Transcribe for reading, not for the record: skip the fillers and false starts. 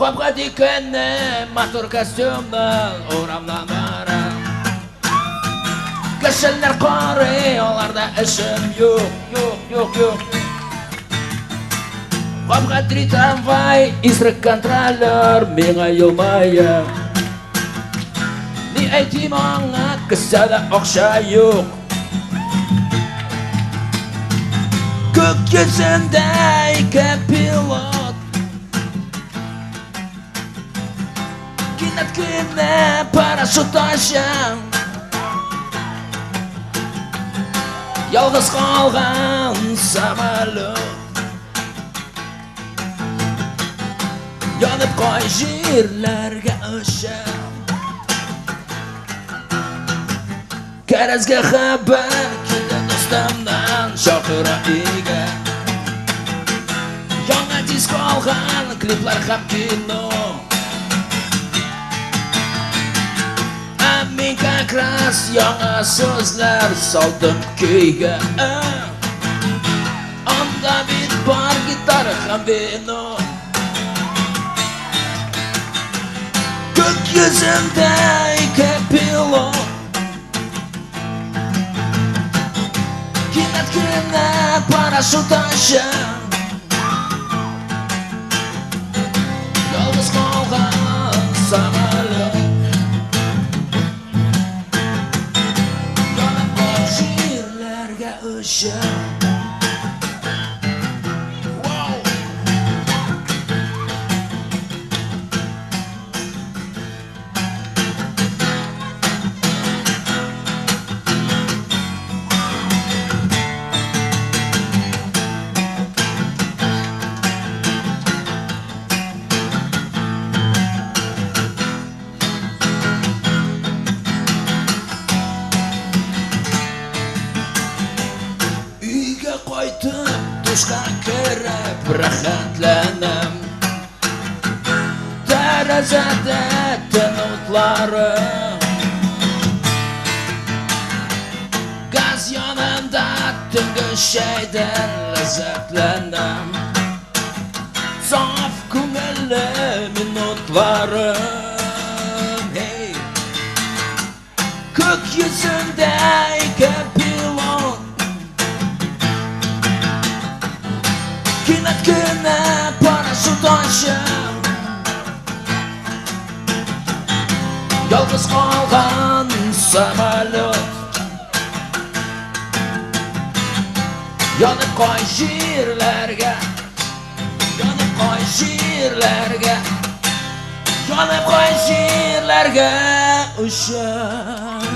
Qopqa dikenni motor kostyumdan o'ramlanara. Kashallar qori, ularda ishim yo'q. Qopqa tramvay, isrik kontroller menga yo'lmaya. Ni aytim anga qissada o'xshay yo'q. Ko'k ko'zimday kapilot Kinatgina parashyut osham Yolg'iz qolgan samolyot Yonib qo'y yerlarga o'sham Qarazga xabar keldi do'stimdan Shoqiraga Yangi disk olgan kliplar ham kino Men kakras yangi so'zlar soldim kuyga Onda bit bor gitara ham vino Ko'k yuzimday kapilot Kinatgina parashyut osham Yolg'iz qolgan samolyot Yonib qo'y yerlarga o'sham Qaytib dushqa kirib rahatlanam Tarazada tinutlarim Gaz yonimda tungi shaydan lazzatlanam Sof ko'ngilli minutlarim Hey Ko'k yuzimday kapilot Kinatgina parashyut osham Yolg'iz qolgan samolyot Yonib qo'y yerlarga Yonib qo'y yerlarga Yonib qo'y yerlarga o'sham